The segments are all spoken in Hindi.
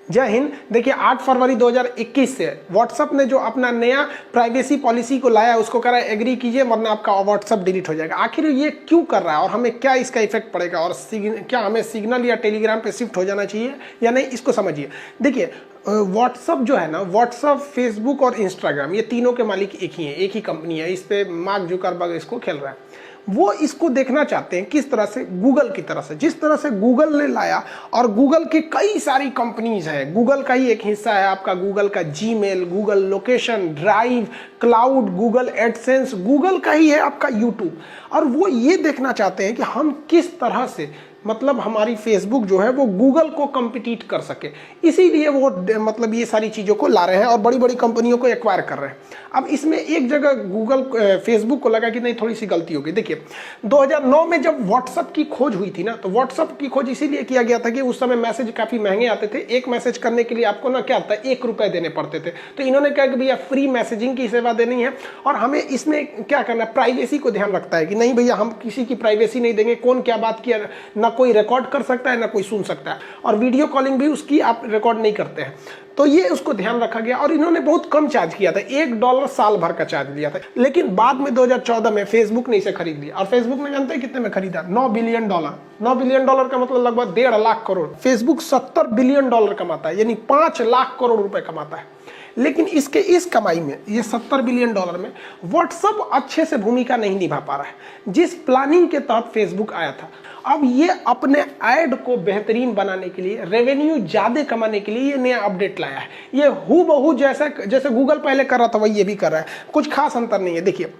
जय हिंद। देखिए 8 फरवरी 2021 से व्हाट्सएप ने जो अपना नया प्राइवेसी पॉलिसी को लाया उसको कह रहा है एग्री कीजिए वरना आपका व्हाट्सएप डिलीट हो जाएगा। आखिर ये क्यों कर रहा है और हमें क्या इसका इफेक्ट पड़ेगा और क्या हमें सिग्नल या टेलीग्राम पे शिफ्ट हो जाना चाहिए या नहीं, इसको समझिए। देखिए व्हाट्सएप जो है ना, व्हाट्सएप, फेसबुक और इंस्टाग्राम ये तीनों के मालिक एक ही हैं, एक ही कंपनी है। इस पे मार्क जुकरबर्ग इसको खेल रहा है। वो इसको देखना चाहते हैं किस तरह से, गूगल की तरह से, जिस तरह से गूगल ने लाया। और गूगल की कई सारी कंपनीज हैं, गूगल का ही एक हिस्सा है आपका गूगल का Gmail, Google location, drive, cloud, Google AdSense, Google का ही है आपका यूट्यूब। और वो ये देखना चाहते हैं कि हम किस तरह से, मतलब हमारी फेसबुक जो है वो गूगल को कम्पिटिट कर सके, इसीलिए वो मतलब ये सारी चीज़ों को ला रहे हैं और बड़ी बड़ी कंपनियों को एक्वायर कर रहे हैं। अब इसमें एक जगह गूगल फेसबुक को लगा कि नहीं थोड़ी सी गलती होगी। देखिए 2009 में जब व्हाट्सएप की खोज हुई थी ना, तो व्हाट्सएप की खोज इसीलिए किया गया था कि उस समय मैसेज काफ़ी महंगे आते थे। एक मैसेज करने के लिए आपको ना क्या आता है, 1 रुपये देने पड़ते थे। तो इन्होंने कहा कि भैया फ्री मैसेजिंग की सेवा देनी है और हमें इसमें क्या करना है, प्राइवेसी को ध्यान रखता है कि नहीं भैया हम किसी की प्राइवेसी नहीं देंगे, कौन क्या बात किया ना कोई रिकॉर्ड कर सकता है ना कोई सुन सकता है, और वीडियो कॉलिंग भी उसकी आप रिकॉर्ड नहीं करते हैं। तो ये उसको ध्यान रखा गया और इन्होंने बहुत कम चार्ज किया था, $1 साल भर का चार्ज लिया था। लेकिन बाद में 2014 में फेसबुक ने इसे खरीद लिया और फेसबुक ने जानते हैं कितने में खरीदा, $9 बिलियन। $9 बिलियन का मतलब लगभग 1.5 लाख करोड़। फेसबुक $70 बिलियन कमाता है, यानी 5 लाख करोड़ रुपए कमाता है। लेकिन इसके इस कमाई में, ये $70 बिलियन में, व्हाट्सएप अच्छे से भूमिका नहीं निभा पा रहा है जिस प्लानिंग के तहत फेसबुक आया था। अब ये अपने ऐड को बेहतरीन बनाने के लिए, रेवेन्यू ज़्यादा कमाने के लिए ये नया अपडेट लाया है। ये हूबहू जैसे गूगल पहले कर रहा था वही ये भी कर रहा है, कुछ खास अंतर नहीं है। देखिए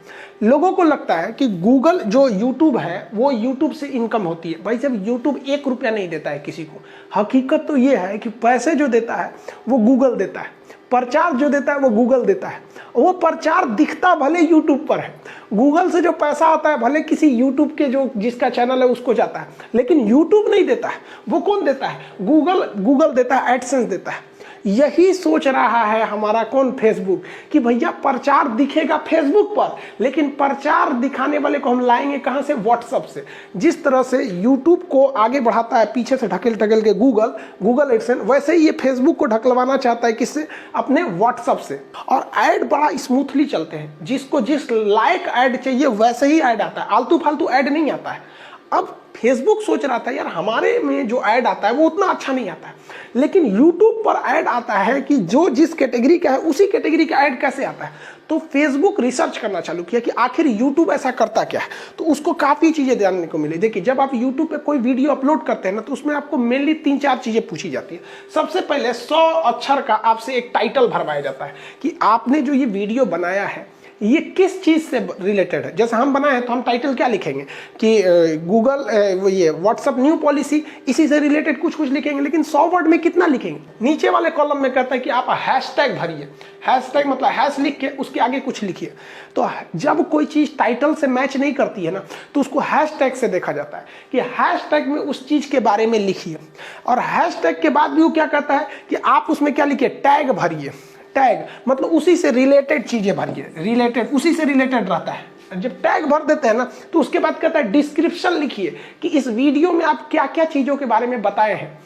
लोगों को लगता है कि गूगल जो यूट्यूब है वो यूट्यूब से इनकम होती है। भाई जब यूट्यूब 1 रुपया नहीं देता है किसी को, हकीकत तो ये है कि पैसे जो देता है वो गूगल देता है, प्रचार जो देता है वो गूगल देता है। वो प्रचार दिखता भले यूट्यूब पर है, गूगल से जो पैसा आता है भले किसी यूट्यूब के जो जिसका चैनल है उसको जाता है, लेकिन यूट्यूब नहीं देता है। वो कौन देता है? गूगल देता है, एडसेंस देता है। यही सोच रहा है हमारा कौन, फेसबुक, कि भैया प्रचार दिखेगा फेसबुक पर, लेकिन प्रचार दिखाने वाले को हम लाएंगे कहां से? व्हाट्सएप से। जिस तरह से यूट्यूब को आगे बढ़ाता है पीछे से ढकेल के गूगल एडसेंस, वैसे ही ये फेसबुक को ढकलवाना चाहता है किससे? अपने व्हाट्सएप से। और ऐड बड़ा स्मूथली चलते हैं, जिसको जिस लायक ऐड चाहिए वैसे ही ऐड आता है, आलतू फालतू ऐड नहीं आता है। अब फेसबुक सोच रहा था यार हमारे में जो ऐड आता है वो उतना अच्छा नहीं आता है, लेकिन यूट्यूब पर ऐड आता है कि जो जिस कैटेगरी का है उसी कैटेगरी का ऐड कैसे आता है। तो फेसबुक रिसर्च करना चालू किया कि आखिर यूट्यूब ऐसा करता क्या है। तो उसको काफ़ी चीज़ें जानने को मिली। देखिए जब आप यूट्यूब पे कोई वीडियो अपलोड करते हैं ना, तो उसमें आपको मेनली 3-4 चीज़ें पूछी जाती है। सबसे पहले 100 अक्षर का आपसे एक टाइटल भरवाया जाता है कि आपने जो ये वीडियो बनाया है ये किस चीज़ से रिलेटेड है। जैसे हम बनाए हैं तो हम टाइटल क्या लिखेंगे कि ये व्हाट्सएप न्यू पॉलिसी, इसी से रिलेटेड कुछ लिखेंगे। लेकिन 100 वर्ड में कितना लिखेंगे? नीचे वाले कॉलम में कहता है कि आप हैशटैग भरिए। हैशटैग मतलब हैश लिख के उसके आगे कुछ लिखिए। तो जब कोई चीज़ टाइटल से मैच नहीं करती है ना, तो उसको हैशटैग से देखा जाता है कि हैशटैग में उस चीज़ के बारे में लिखिए। और हैशटैग के बाद भी वो क्या कहता है कि आप उसमें क्या लिखिए? टैग भरिए। टैग मतलब उसी से रिलेटेड चीजें भरिए, रिलेटेड उसी से रिलेटेड रहता है। जब टैग भर देते हैं ना, तो उसके बाद कहता है डिस्क्रिप्शन लिखिए कि इस वीडियो में आप क्या क्या चीजों के बारे में बताए हैं।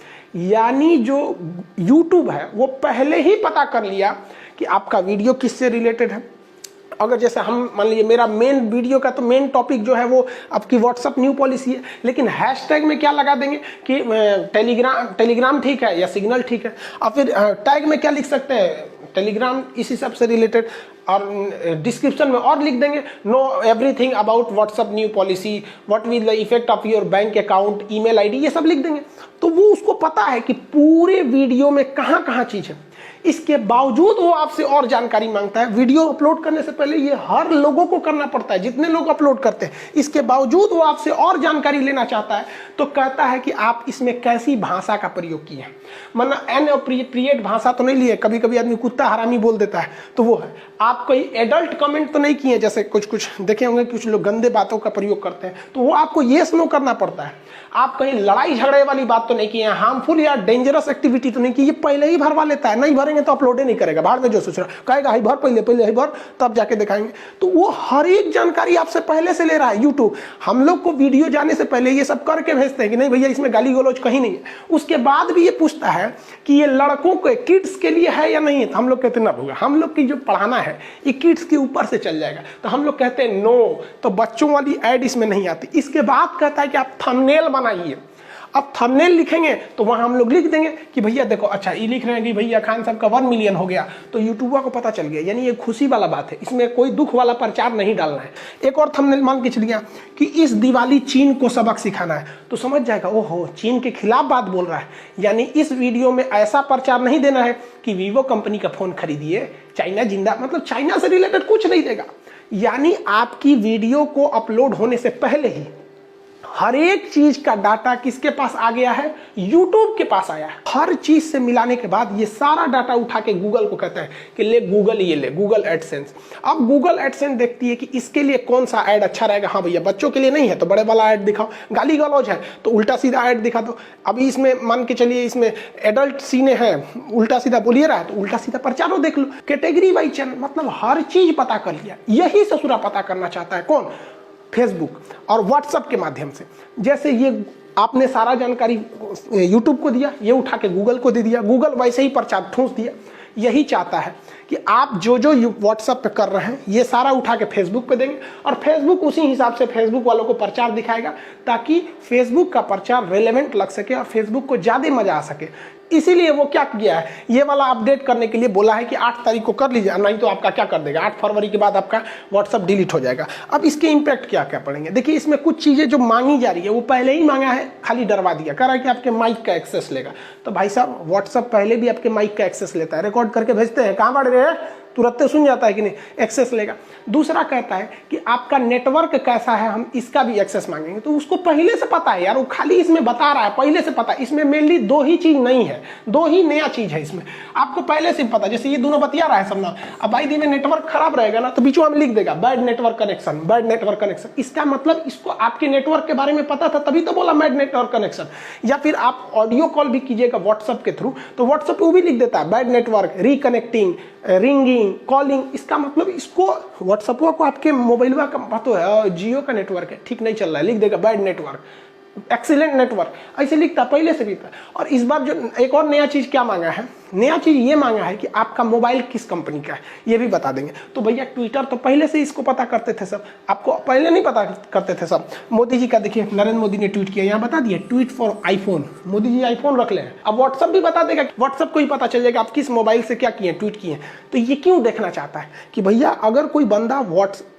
यानी जो यूट्यूब है वो पहले ही पता कर लिया कि आपका वीडियो किससे रिलेटेड है। अगर जैसे हम मान लीजिए मेरा मेन वीडियो का तो मेन टॉपिक जो है वो आपकी व्हाट्सएप न्यू पॉलिसी है, लेकिन हैशटैग में क्या लगा देंगे कि टेलीग्राम ठीक है या सिग्नल ठीक है। और फिर टैग में क्या लिख सकते हैं? टेलीग्राम इसी सब से रिलेटेड। और डिस्क्रिप्शन में और लिख देंगे know everything about WhatsApp new policy, what will the effect of your bank account, email ID, ये सब लिख देंगे। तो वो उसको पता है कि पूरे वीडियो में कहाँ कहाँ चीज़ है। इसके बावजूद वो आपसे और जानकारी मांगता है। वीडियो अपलोड करने से पहले ये हर लोगों को करना पड़ता है, जितने लोग अपलोड करते हैं। इसके बावजूद वो आपसे और जानकारी लेना चाहता है, तो कहता है कि आप इसमें कैसी भाषा का प्रयोग किए हैं। मतलब अनअप्रोप्रिएट भाषा तो नहीं लिए। कभी कभी आदमी कुत्ता हरामी बोल देता है, तो वो है। आप आप कोई एडल्ट कमेंट तो नहीं किए, जैसे कुछ कुछ देखे होंगे कुछ लोग गंदे बातों का प्रयोग करते हैं, तो वो आपको येस नो करना पड़ता है। आप कहीं लड़ाई झगड़े वाली बात तो नहीं किए, हार्मफुल या डेंजरस एक्टिविटी तो नहीं की, ये पहले ही भरवा लेता है, नहीं भरेंगे तो अपलोड ही नहीं करेगा, बाहर में जो सोच रहा कहेगा हाई भर, पहले हाई भर तब जाके दिखाएंगे। तो वो हर एक जानकारी आपसे पहले से ले रहा है यूट्यूब। हम लोग को वीडियो जाने से पहले ये सब करके भेजते हैं कि नहीं भैया इसमें गाली गलौज कहीं नहीं है, उसके बाद भी ये पूछता है कि ये लड़कों के किड्स के लिए है या नहीं है, तो हम लोग कहते ना होगा, हम लोग की जो पढ़ाना है ये किड्स के ऊपर से चल जाएगा, तो हम लोग कहते हैं नो, तो बच्चों वाली ऐड इसमें नहीं आती। इसके बाद कहता है कि आप थंबनेल बनाइए। अब थंबनेल लिखेंगे तो वहां हम लोग लिख देंगे कि भैया देखो, अच्छा ये लिख रहे हैं कि भैया खान साहब का 1 मिलियन हो गया, तो यूट्यूबर को पता चल गया, यानी ये खुशी वाला बात है, इसमें कोई दुख वाला प्रचार नहीं डालना है। एक और थंबनेल मान के चलिए कि इस दिवाली चीन को सबक सिखाना है, तो समझ जाएगा ओहो चीन के खिलाफ बात बोल रहा है, यानी इस वीडियो में ऐसा प्रचार नहीं देना है कि वीवो कंपनी का फोन खरीदिए, चाइना जिंदा, मतलब चाइना से रिलेटेड कुछ नहीं देगा। यानी आपकी वीडियो को अपलोड होने से पहले ही हर एक चीज का डाटा किसके पास आ गया है, यूट्यूब के पास आया है। हर चीज से मिलाने के बाद ये सारा डाटा उठा के गूगल को कहता है कि ले गूगल, ये ले गूगल एडसेंस। अब गूगल एडसेंस देखती है कि इसके लिए कौन सा ऐड अच्छा रहेगा, हाँ भैया बच्चों के लिए नहीं है तो बड़े वाला ऐड दिखाओ, गाली गलौज है तो उल्टा सीधा ऐड दिखा दो। अभी इसमें मान के चलिए इसमें एडल्ट सीने हैं, उल्टा सीधा बोलिए रहा है तो उल्टा सीधा प्रचारों देख लो, कैटेगरी वाइज चैनल, मतलब हर चीज पता कर लिया। यही ससुरा पता करना चाहता है कौन, फेसबुक और व्हाट्सएप के माध्यम से। जैसे ये आपने सारा जानकारी यूट्यूब को दिया, ये उठा के गूगल को दे दिया, गूगल वैसे ही प्रचार ठूंस दिया। यही चाहता है कि आप जो जो व्हाट्सएप पे कर रहे हैं ये सारा उठा के फेसबुक पे देंगे और फेसबुक उसी हिसाब से फेसबुक वालों को प्रचार दिखाएगा, ताकि फेसबुक का प्रचार रेलेवेंट लग सके और फेसबुक को ज़्यादा मजा आ सके। इसीलिए वो क्या किया है, ये वाला अपडेट करने के लिए बोला है कि 8 तारीख को कर लीजिए, नहीं तो आपका क्या कर देगा, 8 फरवरी के बाद आपका व्हाट्सअप डिलीट हो जाएगा। अब इसके इम्पैक्ट क्या क्या पड़ेंगे, देखिए इसमें कुछ चीज़ें जो मांगी जा रही है वो पहले ही मांगा है, खाली डरवा दिया, कह रहा है कि आपके माइक का एक्सेस लेगा। तो भाई साहब व्हाट्सअप पहले भी आपके माइक का एक्सेस लेता है, रिकॉर्ड करके भेजते हैं, कहाँ बढ़ रहे हैं, तुरंत सुन जाता है कि नहीं, एक्सेस लेगा। दूसरा कहता है कि आपका नेटवर्क कैसा है, हम इसका भी एक्सेस मांगेंगे, तो उसको पहले से पता है यार, वो खाली इसमें बता रहा है पहले से पता है। इसमें मेनली 2 ही चीज नहीं है, 2 ही नया चीज है इसमें, आपको पहले से पता। जैसे ये दोनों बतिया रहा है सब ना, अब भाई दिन में नेटवर्क खराब रहेगा ना तो बीचों में लिख देगा bad network connection, bad network connection. इसका मतलब इसको आपके नेटवर्क के बारे में पता था तभी तो बोला बैड नेटवर्क कनेक्शन। या फिर आप ऑडियो कॉल भी कीजिएगा व्हाट्सएप के थ्रू, तो व्हाट्सएप वो भी लिख देता है bad network, reconnecting, ringing, calling. इसका मतलब इसको व्हाट्सएप को आपके मोबाइल का तो है जियो का नेटवर्क है, ठीक नहीं चल रहा है, लिख देगा बैड नेटवर्क, एक्सीलेंट नेटवर्क, ऐसे लिखता पहले से भी था। और इस बार जो एक और नया चीज क्या मांगा है, नया चीज ये मांगा है कि आपका मोबाइल किस कंपनी का है ये भी बता देंगे। तो भैया ट्विटर तो पहले से इसको पता करते थे सब, आपको पहले नहीं पता करते थे सब। मोदी जी का देखिए, नरेंद्र मोदी ने ट्वीट किया, यहाँ बता दिया tweet for iPhone, Modi ji iPhone रख ले। अब व्हाट्सएप भी बता देगा, व्हाट्सएप को ही पता चल जाएगा आप किस मोबाइल से क्या किए, ट्वीट किए। तो ये क्यों देखना चाहता है कि भैया अगर कोई बंदा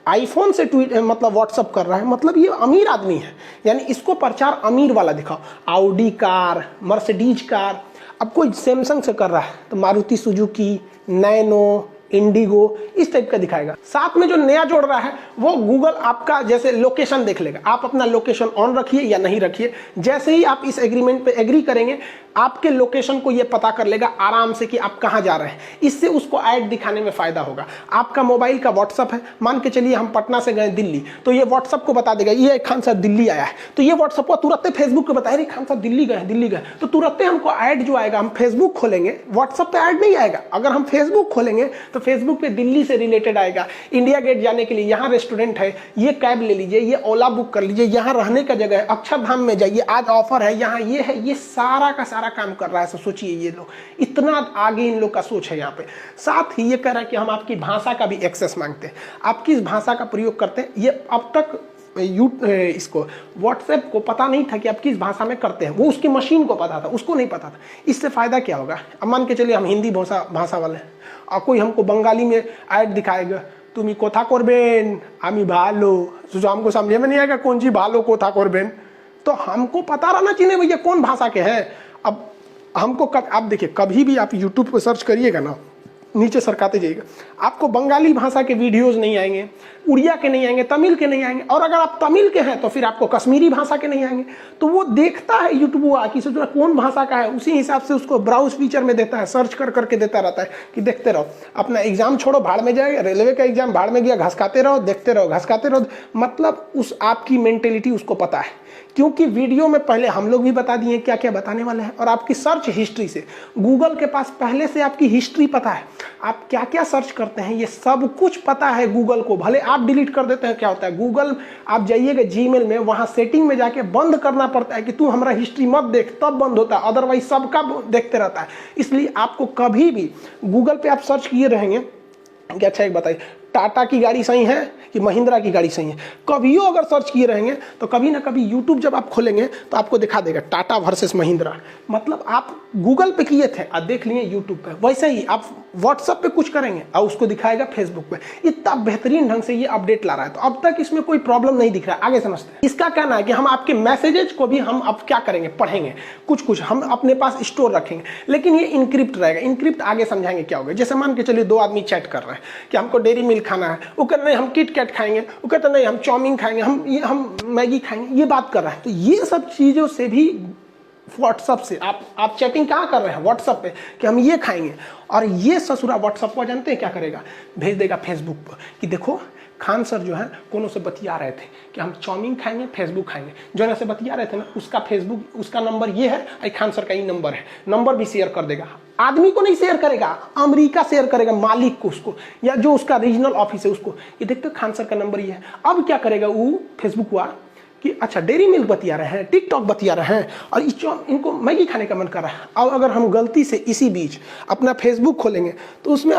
आईफोन से ट्वीट मतलब व्हाट्सअप कर रहा है, मतलब ये अमीर आदमी है, यानी इसको प्रचार अमीर वाला दिखाओ। ऑडी कार, मर्सिडीज कार, अब कोई सैमसंग से कर रहा है तो मारुति सुजुकी, नैनो, इंडिगो, इस टाइप का दिखाएगा। साथ में जो नया जोड़ रहा है वो गूगल आपका जैसे लोकेशन देख लेगा, आप अपना लोकेशन ऑन रखिए या नहीं रखिए, जैसे ही आप इस एग्रीमेंट पे एग्री करेंगे आपके लोकेशन को ये पता कर लेगा आराम से कि आप कहाँ जा रहे हैं। इससे उसको ऐड दिखाने में फायदा होगा। आपका मोबाइल का व्हाट्सअप है, मान के चलिए हम पटना से गए दिल्ली, तो ये व्हाट्सअप को बता देगा ये खान साहब दिल्ली आया है, तो ये व्हाट्सअप को तुरंत फेसबुक को बताए खान साहब दिल्ली गए, तो तुरंत हमको ऐड जो आएगा, हम फेसबुक खोलेंगे, व्हाट्सअप पे ऐड नहीं आएगा। अगर हम फेसबुक खोलेंगे तो फेसबुक पे दिल्ली से रिलेटेड आएगा, इंडिया गेट जाने के लिए यहाँ रेस्टोरेंट है, ये कैब ले लीजिए, ये ओला बुक कर लीजिए, यहाँ रहने का जगह है, अक्षरधाम में जाइए, आज ऑफर है, यहाँ ये है, ये सारा का सारा काम कर रहा है। तो सोचिए ये लोग इतना आगे इन लोग का सोच है यहाँ पे। साथ ही ये कह रहा है कि हम आपकी भाषा का भी एक्सेस मांगते हैं, आप किस भाषा का प्रयोग करते हैं। ये अब तक इसको व्हाट्सएप को पता नहीं था कि आप किस भाषा में करते हैं, वो उसकी मशीन को पता था, उसको नहीं पता था। इससे फायदा क्या होगा, अब मान के चलिए हम हिंदी भाषा वाले हैं और कोई हमको बंगाली में ऐड दिखाएगा, तुम कोथा करबेन आमी भालो, जो हमको समझे में नहीं आएगा कौन सी भालो कोथा करबेन, तो हमको पता रहना चाहिए भैया कौन भाषा के हैं। अब हमको आप देखिए कभी भी आप यूट्यूब पर सर्च करिएगा ना, नीचे सरकाते जाइएगा, आपको बंगाली भाषा के वीडियोस नहीं आएंगे, उड़िया के नहीं आएंगे, तमिल के नहीं आएंगे, और अगर आप तमिल के हैं तो फिर आपको कश्मीरी भाषा के नहीं आएंगे। तो वो देखता है यूट्यूब कि सोच कौन भाषा का है, उसी हिसाब से उसको ब्राउज फीचर में देता है, सर्च कर करके देता रहता है कि देखते रहो। अपना एग्जाम छोड़ो, भाड़ में जाएगा, रेलवे का एग्जाम भाड़ में गया, घसकाते रहो, देखते रहो, घसकाते रहो। मतलब उस आपकी मेंटेलिटी उसको पता है, क्योंकि वीडियो में पहले हम लोग भी बता दिए क्या क्या बताने वाले हैं। और आपकी सर्च हिस्ट्री से गूगल के पास पहले से आपकी हिस्ट्री पता है, आप क्या क्या सर्च करते हैं ये सब कुछ पता है गूगल को। भले आप डिलीट कर देते हैं, क्या होता है गूगल, आप जाइएगा जीमेल में, वहां सेटिंग में जाके बंद करना पड़ता है कि तू हमारा हिस्ट्री मत देख, तब बंद होता है, अदरवाइज सबका देखते रहता है। इसलिए आपको कभी भी गूगल पे आप सर्च किए रहेंगे कि अच्छा एक बताइए टाटा की गाड़ी सही है कि महिंद्रा की गाड़ी सही है, कभियो अगर सर्च किए रहेंगे तो कभी ना कभी यूट्यूब जब आप खोलेंगे तो आपको दिखा देगा टाटा वर्सेस महिंद्रा। मतलब आप गूगल पे किए थे और देख लिए यूट्यूब पे, वैसे ही आप व्हाट्सएप पे कुछ करेंगे और उसको दिखाएगा फेसबुक पे। इतना बेहतरीन ढंग से ये अपडेट ला रहा है, तो अब तक इसमें कोई प्रॉब्लम नहीं दिख रहा है। आगे समझते हैं। इसका कहना है कि हम आपके मैसेजेस को भी हम अब क्या करेंगे, पढ़ेंगे, कुछ हम अपने पास स्टोर रखेंगे, लेकिन ये इनक्रिप्ट रहेगा। इनक्रिप्ट आगे समझाएंगे क्या होगा। जैसे मान के चलिए दो आदमी चैट कर रहे हैं कि हमको डेयरी मिल्क खाना है, वो कहते नहीं हम किट कैट खाएंगे, वो कहते नहीं हम चाउमीन खाएंगे, हम मैगी खाएंगे, ये बात कर रहा है। तो ये सब चीज़ों से भी व्हाट्सअप से आप चैटिंग कहाँ कर रहे हैं, व्हाट्सअप पे, कि हम ये खाएंगे, और ये ससुरा व्हाट्सअप को जानते हैं क्या करेगा, भेज देगा फेसबुक पर कि देखो खान सर जो है कोनो से बतिया रहे थे कि हम चाउमीन खाएंगे, फेसबुक खाएंगे। जो ऐसे बतिया रहे थे ना, उसका फेसबुक, उसका नंबर ये है, आई खान सर का ये नंबर है, नंबर भी शेयर कर देगा। आदमी को नहीं शेयर करेगा, अमेरिका शेयर करेगा, मालिक को, उसको, या जो उसका रीजनल ऑफिस है उसको, ये देखते खान सर का नंबर ये है। अब क्या करेगा वो फेसबुक हुआ कि अच्छा डेयरी मिल्क बतिया रहे हैं, टिकटॉक बतिया रहे हैं, और इनको मैगी खाने का मन कर रहा है। अब अगर हम गलती से इसी बीच अपना फेसबुक खोलेंगे तो उसमें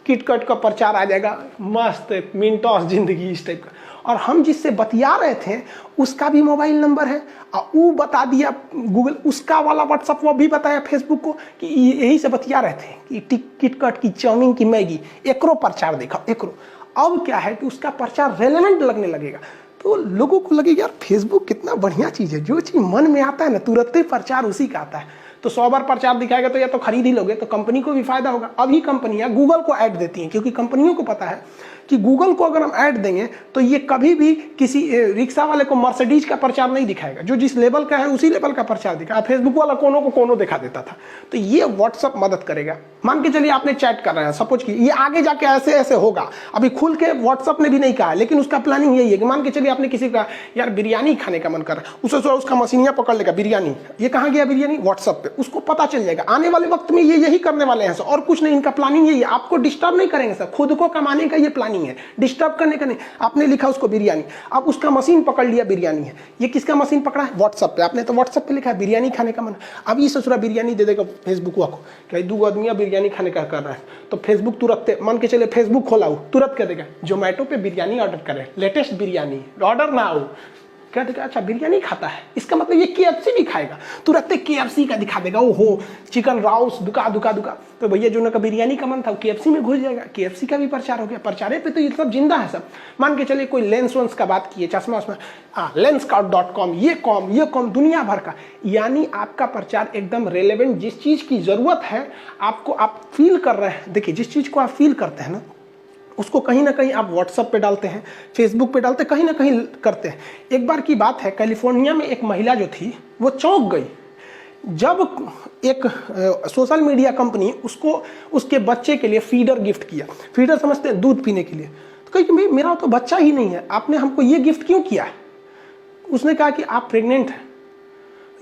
किटकट का प्रचार आ जाएगा, मस्त मिनटॉस जिंदगी इस टाइप का। और हम जिससे बतिया रहे थे उसका भी मोबाइल नंबर है, और वो बता दिया गूगल, उसका वाला व्हाट्सअप वो भी बताया फेसबुक को कि यही से बतिया रहे थे कि किटकट की, चाउमीन की, मैगी, एकरो प्रचार देखा, एकरो। अब क्या है कि उसका प्रचार रेलेवेंट लगने लगेगा, तो लोगों को लगेगा यार फेसबुक कितना बढ़िया चीज़ है, जो चीज़ मन में आता है ना तुरंत प्रचार उसी का आता है। तो 100 बार प्रचार दिखाएगा तो या तो खरीद ही लोगे, तो कंपनी को भी फायदा होगा। अभी कंपनियां गूगल को ऐड देती हैं, क्योंकि कंपनियों को पता है कि गूगल को अगर हम ऐड देंगे तो ये कभी भी किसी रिक्शा वाले को मर्सिडीज का प्रचार नहीं दिखाएगा, जो जिस लेवल का है उसी लेवल का प्रचार दिखाएगा। फेसबुक वाला कोनो को कोनो दिखा देता था, तो ये व्हाट्सअप मदद करेगा। मान के चलिए आपने चैट कर रहे हैं, सपोज कि ये आगे जाके ऐसे ऐसे होगा, अभी खुल के व्हाट्सअप ने भी नहीं कहा है, लेकिन उसका प्लानिंग यही है कि मान के चलिए आपने किसी का यार बिरयानी खाने का मन कर रहा है, उसे उसका मशीनिया पकड़ लेगा बिरयानी, ये कहाँ गया बिरयानी, व्हाट्सअप पे, उसको पता चल जाएगा। आने वाले वक्त में ये यही करने वाले हैं सर, और कुछ नहीं, इनका प्लानिंग यही है। आपको डिस्टर्ब नहीं करेंगे सर, खुद को कमाने का ये प्लानिंग है, डिस्टर्ब करने का नहीं। आपने लिखा उसको बिरयानी, अब उसका मशीन पकड़ लिया बिरयानी है, ये किसका मशीन पकड़ा है, व्हाट्सएप पे। आपने तो व्हाट्सएप पे लिखा है बिरयानी खाने का मन, अब ये ससुरा बिरयानी दे देगा फेसबुक को कि 2 आदमी बिरयानी खाने का कर रहा है, तो फेसबुक तुरंत, मान के चले फेसबुक खोला हो, तुरंत कह देगा जोमेटो पे बिरयानी ऑर्डर करें, लेटेस्ट बिरयानी ऑर्डर ना हो, क्या देगा, अच्छा बिरयानी खाता है, इसका मतलब ये KFC भी खाएगा, तुरंत KFC का दिखा देगा, ओहो चिकन राउस दुका दुका दुका। तो भैया जो का बिरयानी का मन था वो KFC में घुस जाएगा, KFC का भी प्रचार हो गया। प्रचारे पे तो ये सब जिंदा है सब। मान के चलिए कोई लेंस वेंस का बात किए, चश्मा वश्मा, lenscout.com, ये कॉम दुनिया भर का, यानी आपका प्रचार एकदम रेलेवेंट, जिस चीज़ की ज़रूरत है आपको, आप फील कर रहे हैं। देखिए जिस चीज़ को आप फील करते हैं ना, उसको कहीं ना कहीं आप व्हाट्सएप पे डालते हैं, फेसबुक पे डालते हैं, कहीं ना कहीं करते हैं। एक बार की बात है, कैलिफोर्निया में एक महिला जो थी वो चौंक गई जब एक सोशल मीडिया कंपनी उसको उसके बच्चे के लिए फीडर गिफ्ट किया। फीडर समझते हैं दूध पीने के लिए। तो कही कि मेरा तो बच्चा ही नहीं है, आपने हमको ये गिफ्ट क्यों किया। उसने कहा कि आप प्रेग्नेंट हैं।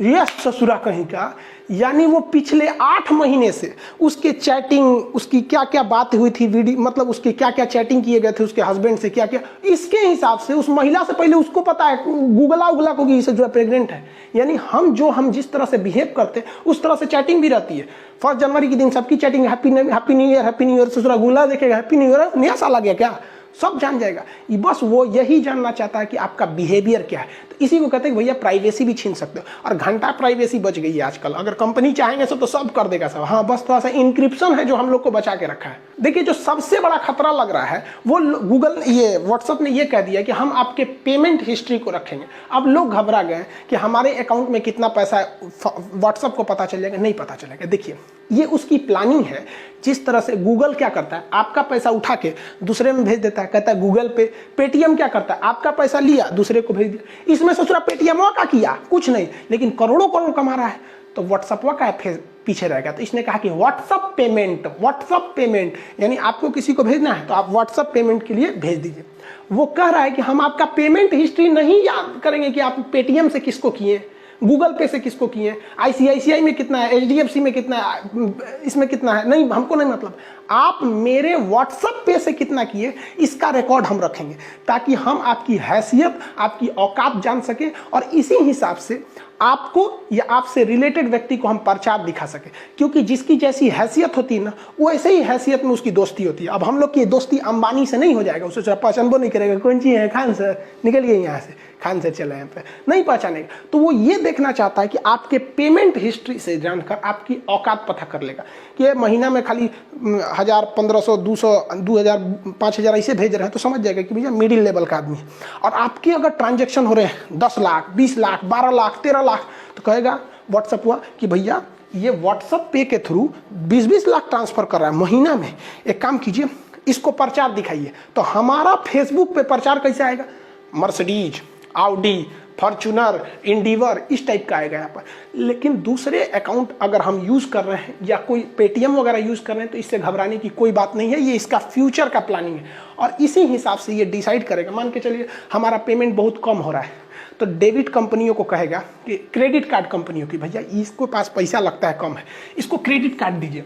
यस ससुरा कहीं का, यानी वो पिछले 8 महीने से उसके चैटिंग, उसकी क्या क्या बात हुई थी, वीडियो मतलब उसके क्या क्या चैटिंग किए गए थे उसके हस्बैंड से, क्या क्या, इसके हिसाब से उस महिला से पहले उसको पता है, गूगला उगला को कि इसे जो है प्रेग्नेंट है। यानी हम जिस तरह से बिहेव करते हैं उस तरह से चैटिंग भी रहती है। 1 जनवरी के दिन सबकी चैटिंग हैप्पी न्यू ईयर, ससुरा गूगला देखेगा हैप्पी न्यू ईयर, नया साल आ गया क्या, सब जान जाएगा। बस वो यही जानना चाहता है कि आपका बिहेवियर क्या है। तो इसी को कहते हैं भैया प्राइवेसी भी छीन सकते हो, और घंटा प्राइवेसी बच गई है आजकल। अगर कंपनी चाहेंगे तो सब कर देगा सब। हाँ, बस थोड़ा सा इंक्रिप्शन है जो हम लोग को बचा के रखा है। देखिए, जो सबसे बड़ा खतरा लग रहा है वो गूगल, ये व्हाट्सएप ने ये कह दिया कि हम आपके पेमेंट हिस्ट्री को रखेंगे। अब लोग घबरा गए कि हमारे अकाउंट में कितना पैसा है व्हाट्सएप को पता चल जाएगा, नहीं पता चलेगा। देखिए, ये उसकी प्लानिंग है। जिस तरह से गूगल क्या करता है, आपका पैसा उठा के दूसरे में भेज देता है, कहता है गूगल पे। पेटीएम क्या करता है, आपका पैसा लिया दूसरे को भेज दिया। इसमें ससुरा पेटीएम का किया कुछ नहीं, लेकिन करोड़ों करोड़ कमा रहा है। तो व्हाट्सएप का पीछे रहेगा। तो इसने कहा कि व्हाट्सएप पेमेंट यानी आपको किसी को भेजना है तो आप व्हाट्सएप पेमेंट के लिए भेज दीजिए। वो कह रहा है कि हम आपका पेमेंट हिस्ट्री नहीं याद करेंगे कि आप पेटीएम से किसको किए, गूगल पे से किसको किए, आईसीआईसीआई में कितना है, एचडीएफसी में कितना है, इसमें कितना है, नहीं, हमको नहीं मतलब। आप मेरे व्हाट्सएप पे से कितना किए इसका रिकॉर्ड हम रखेंगे, ताकि हम आपकी हैसियत, आपकी औकात जान सके, और इसी हिसाब से आपको या आपसे रिलेटेड व्यक्ति को हम प्रचार दिखा सके। क्योंकि जिसकी जैसी हैसियत होती है ना, वो ऐसे ही हैसियत में उसकी दोस्ती होती है। अब हम लोग की दोस्ती अंबानी से नहीं हो जाएगा, उसे पहचान नहीं करेगा, कौन सी है, खान सर निकल गए यहाँ से, खान सर चले यहाँ पे, नहीं पहचानेगा। तो वो ये देखना चाहता है कि आपके पेमेंट हिस्ट्री से जानकर आपकी औकात पता कर लेगा कि महीना में खाली 1000, 1500, 200, 2000, 5000 ऐसे भेज रहे हैं, तो समझ जाएगा कि भैया मिडिल लेवल का आदमी है। और आपके अगर ट्रांजेक्शन हो रहे हैं 10 लाख, 20 लाख, 12 लाख, 13 लाख, तो कहेगा व्हाट्सएप हुआ कि भैया ये व्हाट्सएप पे के थ्रू 20-20 लाख ट्रांसफर कर रहा है महीना में, एक काम कीजिए इसको प्रचार दिखाइए। तो हमारा फेसबुक पे प्रचार कैसे आएगा, मर्सिडीज, ऑडी, फॉर्च्यूनर, इंडिवर, इस टाइप का आएगा यहाँ पर। लेकिन दूसरे अकाउंट अगर हम यूज़ कर रहे हैं या कोई पेटीएम वगैरह यूज़ कर रहे हैं, तो इससे घबराने की कोई बात नहीं है। ये इसका फ्यूचर का प्लानिंग है, और इसी हिसाब से ये डिसाइड करेगा। मान के चलिए हमारा पेमेंट बहुत कम हो रहा है, तो डेबिट कंपनियों को कहेगा कि क्रेडिट कार्ड कंपनियों की, भैया इसको पास पैसा लगता है कम है, इसको क्रेडिट कार्ड दीजिए।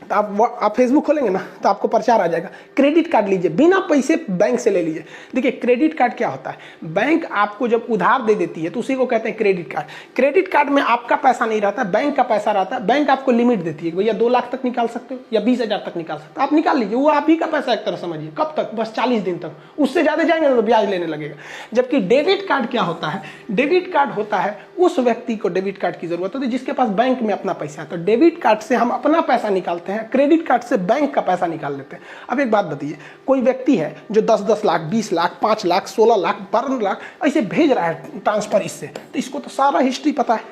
तो आप फेसबुक खोलेंगे ना, तो आपको प्रचार आ जाएगा, क्रेडिट कार्ड लीजिए, बिना पैसे बैंक से ले लीजिए। देखिए, क्रेडिट कार्ड क्या होता है, बैंक आपको जब उधार दे देती है तो उसी को कहते हैं क्रेडिट कार्ड। क्रेडिट कार्ड में आपका पैसा नहीं रहता, बैंक का पैसा रहता है। बैंक आपको लिमिट देती है, भैया 2 लाख तक निकाल सकते हो या 20,000 तक निकाल सकते हो, आप निकाल लीजिए। वो आप ही का पैसा एक तरह समझिए। कब तक, बस 40 दिन तक, उससे ज़्यादा जाएंगे तो ब्याज लेने लगेगा। जबकि डेबिट कार्ड क्या होता है, डेबिट कार्ड होता है उस व्यक्ति को डेबिट कार्ड की जरूरत होती है जिसके पास बैंक में अपना पैसा है। तो डेबिट कार्ड से हम अपना पैसा निकालते हैं, क्रेडिट कार्ड से बैंक का पैसा निकाल लेते हैं। अब एक बात बताइए, कोई व्यक्ति है जो 10-10 लाख, 20 लाख, 5 लाख, 16 लाख, 12 लाख ऐसे भेज रहा है ट्रांसफर इससे, तो इसको तो सारा हिस्ट्री पता है।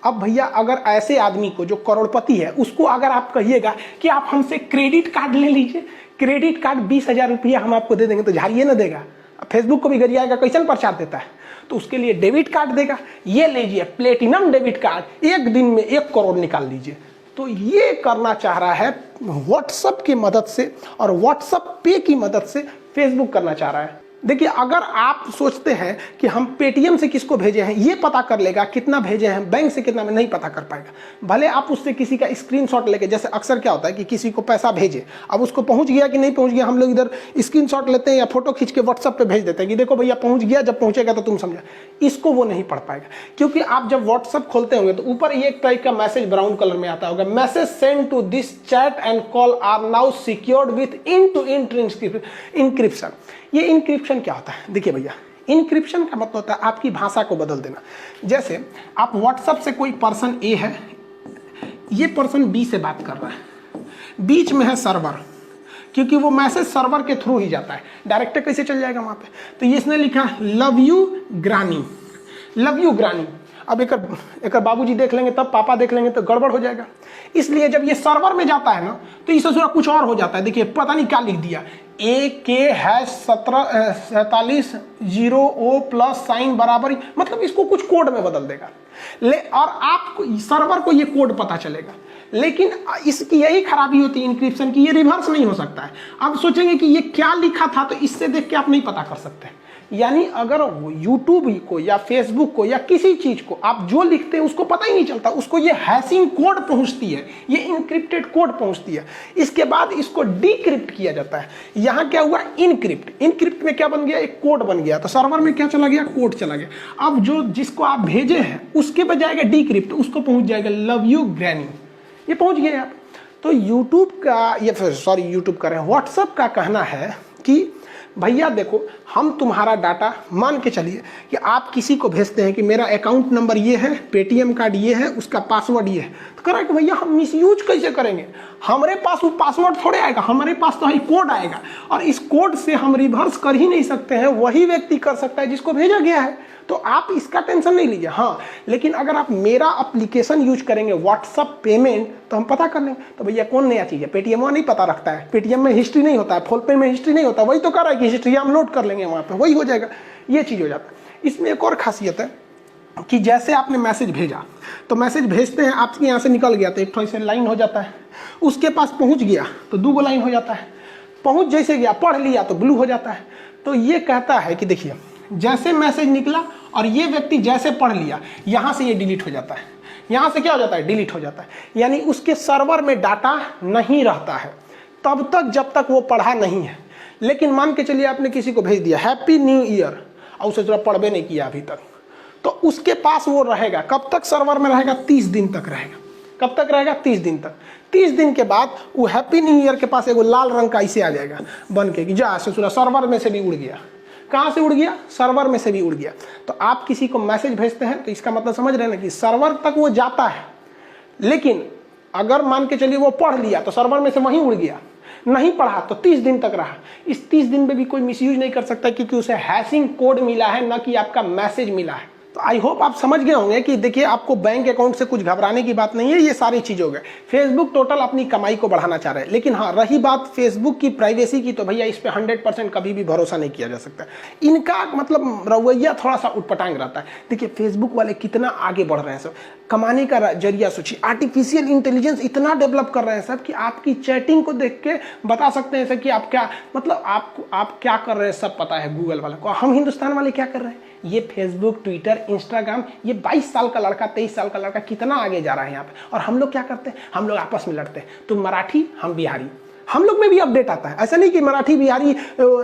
अब भैया अगर ऐसे आदमी को जो करोड़पति है, उसको अगर आप कहिएगा कि आप हमसे क्रेडिट कार्ड ले लीजिए, क्रेडिट कार्ड 20,000 रुपया हम आपको दे देंगे, तो झाड़िए ना देगा। फेसबुक को भी गरियाएगा, कैसन प्रचार देता है, तो उसके लिए डेबिट कार्ड देगा। ये लीजिए प्लेटिनम डेबिट कार्ड, 1 दिन में 1 करोड़ निकाल लीजिए। तो ये करना चाह रहा है व्हाट्सएप की मदद से, और व्हाट्सएप पे की मदद से फेसबुक करना चाह रहा है। देखिए, अगर आप सोचते हैं कि हम पेटीएम से किसको भेजे हैं ये पता कर लेगा, कितना भेजे हैं, बैंक से कितना में नहीं पता कर पाएगा। भले आप उससे किसी का स्क्रीनशॉट लेके, जैसे अक्सर क्या होता है कि किसी को पैसा भेजे, अब उसको पहुंच गया कि नहीं पहुंच गया, हम लोग इधर स्क्रीनशॉट लेते हैं या फोटो खींच के व्हाट्सएप पे भेज देते हैं कि देखो भैया पहुंच गया, जब पहुंचेगा तो तुम समझा। इसको वो नहीं पढ़ पाएगा, क्योंकि आप जब व्हाट्सएप खोलते होंगे तो ऊपर ये एक टाइप का मैसेज ब्राउन कलर में आता होगा, message send to this chat and call are now secured with end-to-end encryption. ये इंक्रिप्शन क्या होता है, देखिए भैया, इंक्रिप्शन का मतलब होता है आपकी भाषा को बदल देना। जैसे आप व्हाट्सएप से कोई पर्सन ए है, ये पर्सन बी से बात कर रहा है, बीच में है सर्वर, क्योंकि वो मैसेज सर्वर के थ्रू ही जाता है, डायरेक्ट कैसे चल जाएगा वहां पे। तो ये इसने लिखा love you granny, love you granny. अब एक बाबूजी देख लेंगे, तब पापा देख लेंगे तो गड़बड़ हो जाएगा। इसलिए जब ये सर्वर में जाता है ना, तो इससे थोड़ा कुछ और हो जाता है। देखिए, पता नहीं क्या लिख दिया, AK#47 प्लस साइन बराबर, मतलब इसको कुछ कोड में बदल देगा और आपको सर्वर को ये कोड पता चलेगा। लेकिन इसकी यही खराबी होती है इंक्रिप्शन की, ये रिवर्स नहीं हो सकता है। अब सोचेंगे कि ये क्या लिखा था, तो इससे देख के आप नहीं पता कर सकते। यानी अगर यूट्यूब को या फेसबुक को या किसी चीज को आप जो लिखते हैं उसको पता ही नहीं चलता, उसको ये हैशिंग कोड पहुंचती है, ये इनक्रिप्टेड कोड पहुंचती है। इसके बाद इसको डिक्रिप्ट किया जाता है। यहाँ क्या हुआ, इनक्रिप्ट। इनक्रिप्ट में क्या बन गया, एक कोड बन गया, तो सर्वर में क्या चला गया, कोड चला गया। अब जो जिसको आप भेजे हैं उसके बजाय डिक्रिप्ट, उसको पहुंच जाएगा लव यू ग्रैनी, ये पहुंच गया। तो यूट्यूब का, या फिर सॉरी यूट्यूब का व्हाट्सएप का कहना है कि भैया देखो, हम तुम्हारा डाटा मान के चलिए कि आप किसी को भेजते हैं कि मेरा अकाउंट नंबर ये है, पेटीएम कार्ड ये है, उसका पासवर्ड ये है, तो कह रहा है कि भैया हम मिसयूज कैसे करेंगे, हमारे पास वो पासवर्ड थोड़े आएगा, हमारे पास तो ही कोड आएगा, और इस कोड से हम रिवर्स कर ही नहीं सकते हैं, वही व्यक्ति कर सकता है जिसको भेजा गया है। तो आप इसका टेंशन नहीं लीजिए। हाँ, लेकिन अगर आप मेरा एप्लीकेशन यूज करेंगे व्हाट्सअप पेमेंट, तो हम पता कर लेंगे। तो भैया कौन नया चीज़ है, पेटीएम नहीं पता रखता है, पेटीएम में हिस्ट्री नहीं होता है, फोन पे में हिस्ट्री नहीं होता, वही तो कर रहा है कि हिस्ट्री हम लोड कर लेंगे वहाँ पे, वही हो जाएगा, ये चीज़ हो जाता है। इसमें एक और खासियत है कि जैसे आपने मैसेज भेजा, तो मैसेज भेजते हैं आपके यहाँ से निकल गया तो एक ऐसे लाइन हो जाता है, उसके पास पहुँच गया तो 2 लाइन हो जाता है, पहुँच जैसे गया पढ़ लिया तो ब्लू हो जाता है। तो ये कहता है कि देखिए, जैसे मैसेज निकला और ये व्यक्ति जैसे पढ़ लिया, यहाँ से ये डिलीट हो जाता है, यहाँ से क्या हो जाता है, डिलीट हो जाता है, यानी उसके सर्वर में डाटा नहीं रहता है तब तक जब तक वो पढ़ा नहीं है। लेकिन मान के चलिए आपने किसी को भेज दिया हैप्पी न्यू ईयर और उसे थोड़ा पढ़ भी नहीं किया अभी तक, तो उसके पास वो रहेगा, कब तक सर्वर में रहेगा, 30 दिन तक रहेगा। कब तक रहेगा, 30 दिन तक। 30 दिन के बाद वो हैप्पी न्यू ईयर के पास एगो लाल रंग का ऐसे आ जाएगा बन के कि जा ससुरा सर्वर में से भी उड़ गया। कहाँ से उड़ गया, सर्वर में से भी उड़ गया। तो आप किसी को मैसेज भेजते हैं तो इसका मतलब समझ रहे हैं ना कि सर्वर तक वो जाता है, लेकिन अगर मान के चलिए वो पढ़ लिया तो सर्वर में से वहीं उड़ गया, नहीं पढ़ा तो 30 दिन तक रहा। इस 30 दिन में भी कोई मिसयूज नहीं कर सकता क्योंकि उसे हैशिंग कोड मिला है, ना कि आपका मैसेज मिला है। तो आई होप आप समझ गए होंगे कि देखिए, आपको बैंक अकाउंट से कुछ घबराने की बात नहीं है, ये सारी चीज़ हो गए। फेसबुक टोटल अपनी कमाई को बढ़ाना चाह रहा है, लेकिन हाँ, रही बात फेसबुक की प्राइवेसी की, तो भैया इस पे 100% कभी भी भरोसा नहीं किया जा सकता। इनका मतलब रवैया थोड़ा सा उटपटांग रहता है। देखिए, फेसबुक वाले कितना आगे बढ़ रहे हैं सब, कमाने का जरिया सोचिए, आर्टिफिशियल इंटेलिजेंस इतना डेवलप कर रहे हैं सब कि आपकी चैटिंग को देख के बता सकते हैं सर कि आप क्या, मतलब आप क्या कर रहे हैं सब पता है गूगल वाला को। हम हिंदुस्तान वाले क्या कर रहे हैं, ये फेसबुक, ट्विटर, इंस्टाग्राम, ये 22 साल का लड़का, 23 साल का लड़का कितना आगे जा रहा है यहाँ पे। और हम लोग क्या करते हैं, हम लोग आपस में लड़ते हैं, तुम मराठी हम बिहारी। हम लोग में भी अपडेट आता है, ऐसा नहीं कि मराठी बिहारी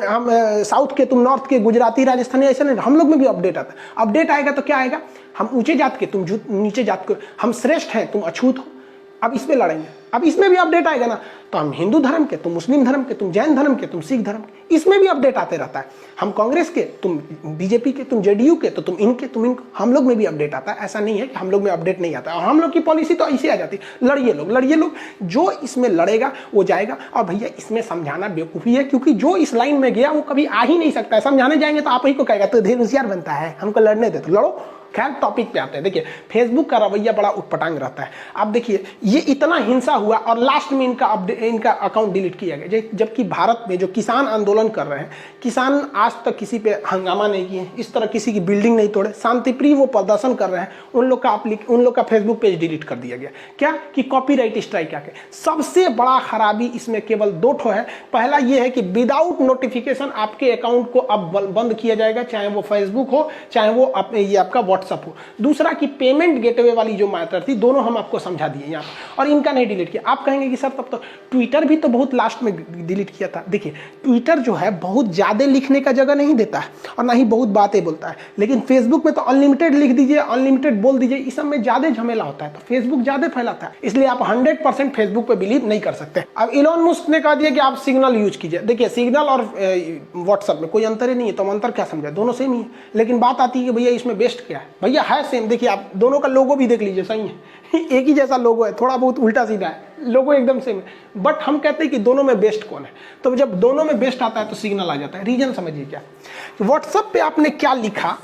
हम साउथ के, तुम नॉर्थ के, गुजराती, राजस्थानी, ऐसा नहीं, हम लोग में भी अपडेट आता है। अपडेट आएगा तो क्या आएगा, हम ऊंचे जात के, तुम नीचे जात के, हम श्रेष्ठ हैं, तुम अछूत हो। अब इसमें लड़ेंगे, अब इसमें भी अपडेट आएगा ना, तो हम हिंदू धर्म के, तुम मुस्लिम धर्म के, तुम जैन धर्म के, तुम सिख धर्म के, इसमें भी अपडेट आते रहता है। हम कांग्रेस के, तुम बीजेपी के, तुम जेडीयू के, तो तुम इनके, तुम इनको, हम लोग में भी अपडेट आता है। ऐसा नहीं है कि हम लोग में अपडेट नहीं आता है। और हम लोग की पॉलिसी तो ऐसे आ जाती है, लड़िए लोग, जो इसमें लड़ेगा वो जाएगा। और भैया इसमें समझाना बेवकूफ़ी है, क्योंकि जो इस लाइन में गया वो कभी आ ही नहीं सकता है। समझाने जाएंगे तो आप ही को कहेगा तो ढेर होशियार बनता है, हमको लड़ने दे तो लड़ो। खैर, टॉपिक पे आते हैं। देखिए, फेसबुक का रवैया बड़ा उटपटांग रहता है। अब देखिए, ये इतना हिंसा हुआ और लास्ट में इनका अकाउंट डिलीट किया गया, जबकि भारत में जो किसान आंदोलन कर रहे हैं, किसान आज तक किसी पे हंगामा नहीं किए, इस तरह किसी की बिल्डिंग नहीं तोड़े, शांतिप्रिय वो प्रदर्शन कर रहे हैं, उन लोग का फेसबुक पेज डिलीट कर दिया गया। क्या कि कॉपीराइट स्ट्राइक आके। सबसे बड़ा खराबी इसमें केवल 2 ठो है। पहला ये है कि विदाउट नोटिफिकेशन आपके अकाउंट को अब बंद किया जाएगा, चाहे वो फेसबुक हो, चाहे वो ये आपका व्हाट्सएप हो। दूसरा कि पेमेंट गेटवे वाली जो मैटर थी, दोनों हम आपको समझा दिए यहाँ, और इनका नहीं डिलीट किया। आप कहेंगे कि सर तब तो ट्विटर भी तो बहुत लास्ट में डिलीट किया था। देखिए, ट्विटर जो है बहुत ज्यादा लिखने का जगह नहीं देता है और ना ही बहुत बातें बोलता है, लेकिन फेसबुक में तो अनलिमिटेड लिख दीजिए, अनलिमिटेड बोल दीजिए, इस सब में ज्यादा झमेला होता है, तो फेसबुक ज्यादा फैलाता है। इसलिए आप 100% फेसबुक पे बिलीव नहीं कर सकते। अब इलॉन मस्क ने कह दिया कि आप सिग्नल यूज कीजिए। देखिए, सिग्नल और व्हाट्सएप में कोई अंतर ही नहीं है, तो हम अंतर क्या समझे, दोनों सेम ही है। लेकिन बात आती है कि भैया इसमें बेस्ट क्या है। भैया है सेम। देखिए, आप दोनों का लोगो भी देख लीजिए, सही है, एक ही जैसा लोगो है, थोड़ा बहुत उल्टा सीधा है, लोगो एकदम सेम है, बट हम कहते हैं कि दोनों में बेस्ट कौन है। तो जब दोनों में बेस्ट आता है तो सिग्नल आ जाता है। रीजन समझिए क्या, व्हाट्सएप पे आपने क्या लिखा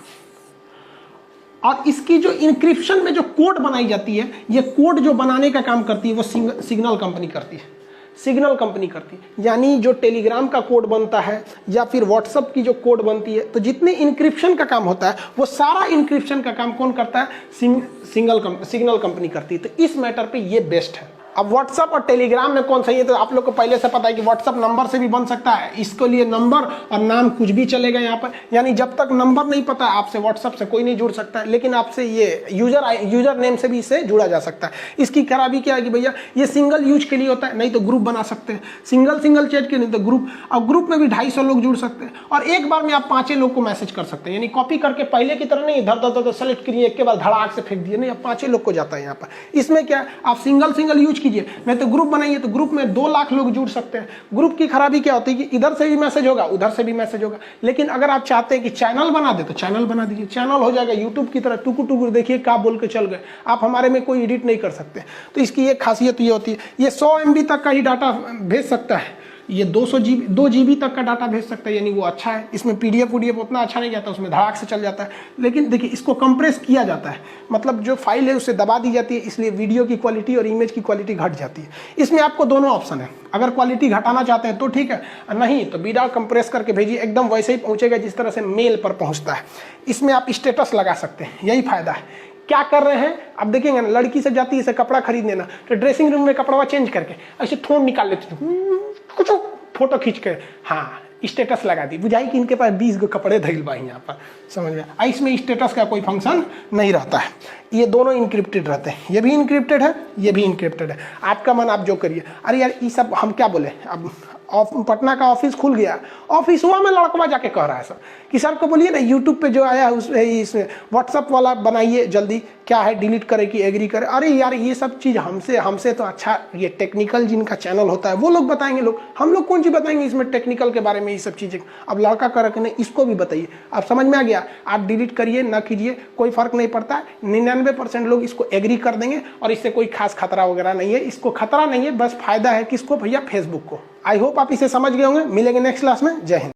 और इसकी जो इंक्रिप्शन में जो कोड बनाई जाती है, ये कोड जो बनाने का काम करती है वो सिग्नल कंपनी करती है। सिग्नल कंपनी करती है, यानी जो टेलीग्राम का कोड बनता है या फिर व्हाट्सएप की जो कोड बनती है, तो जितने इंक्रिप्शन का काम होता है वो सारा इंक्रिप्शन का काम कौन करता है, सिग्नल कंपनी करती है। तो इस मैटर पे ये बेस्ट है। अब व्हाट्सएप और टेलीग्राम में कौन सही है, तो आप लोग को पहले से पता है कि व्हाट्सएप नंबर से भी बन सकता है, इसके लिए नंबर और नाम कुछ भी चलेगा यहाँ पर, यानी जब तक नंबर नहीं पता है आपसे व्हाट्सएप से कोई नहीं जुड़ सकता है, लेकिन आपसे ये यूजर नेम से भी इससे जुड़ा जा सकता है। इसकी खराबी क्या है कि भैया ये सिंगल यूज के लिए होता है, नहीं तो ग्रुप बना सकते हैं, सिंगल चैट के, नहीं तो ग्रुप। अब ग्रुप में भी 250 लोग जुड़ सकते हैं और एक बार में आप 5 लोग को मैसेज कर सकते हैं, यानी कॉपी करके पहले की तरह नहीं धर सेलेक्ट करिए एक के बाद धड़ाक से फेंक दिए, नहीं, अब 5 लोग को जाता है यहाँ पर। इसमें क्या आप सिंगल यूज कीजिए, मैं तो ग्रुप बनाइए, तो ग्रुप में 2 लाख लोग जुड़ सकते हैं। ग्रुप की खराबी क्या होती है कि इधर से भी मैसेज होगा, उधर से भी मैसेज होगा। लेकिन अगर आप चाहते हैं कि चैनल बना दे तो चैनल बना दीजिए, चैनल हो जाएगा यूट्यूब की तरह टुकुर टुकुर देखिए क्या बोल के चल गए, आप हमारे में कोई एडिट नहीं कर सकते। तो इसकी एक खासियत ये होती है, ये 100 MB तक का ही डाटा भेज सकता है, ये 2 GB तक का डाटा भेज सकता है, यानी वो अच्छा है। इसमें PDF उतना अच्छा नहीं जाता, उसमें धड़ाक से चल जाता है। लेकिन देखिए इसको कंप्रेस किया जाता है, मतलब जो फाइल है उससे दबा दी जाती है, इसलिए वीडियो की क्वालिटी और इमेज की क्वालिटी घट जाती है। इसमें आपको दोनों ऑप्शन है, अगर क्वालिटी घटाना चाहते हैं तो ठीक है, नहीं तो बिना कंप्रेस करके भेजिए, एकदम वैसे ही पहुंचेगा जिस तरह से मेल पर पहुंचता है। इसमें आप स्टेटस लगा सकते हैं, यही फायदा है। क्या कर रहे हैं अब देखेंगे ना, लड़की से जाती है इसे कपड़ा खरीदने ना, तो ड्रेसिंग रूम में कपड़ा चेंज करके ऐसे थोड़ा निकाल लेती हूँ, कुछ फोटो खींच के हाँ स्टेटस लगा दी, बुझाई कि इनके पास 20 गो कपड़े धैल बा यहाँ पर, समझ में। इसमें स्टेटस का कोई फंक्शन नहीं रहता है, ये दोनों इनक्रिप्टेड रहते हैं, ये भी इनक्रिप्टेड है, ये भी इनक्रिप्टेड है। आपका मन आप जो करिए। अरे यार ये सब हम क्या बोले, अब पटना का ऑफिस खुल गया, ऑफिस हुआ में लड़कवा जाके कह रहा है सर कि सर को बोलिए ना यूट्यूब पे जो आया है इस व्हाट्सअप वाला बनाइए जल्दी, क्या है डिलीट करे कि एग्री करे। अरे यार ये सब चीज़ हमसे तो अच्छा ये टेक्निकल जिनका चैनल होता है वो लोग बताएंगे, हम लोग कौन सी बताएंगे इसमें टेक्निकल के बारे में, ये सब चीज़ें। अब लड़का कर रखे नहीं, इसको भी बताइए। अब समझ में आ गया, आप डिलीट करिए ना कीजिए कोई फर्क नहीं पड़ता, 99% लोग इसको एग्री कर देंगे और इससे कोई खास खतरा वगैरह नहीं है। इसको खतरा नहीं है, बस फायदा है किसको भैया, फेसबुक को। आई होप आप इसे समझ गए होंगे। मिलेंगे नेक्स्ट क्लास में। जय हिंद।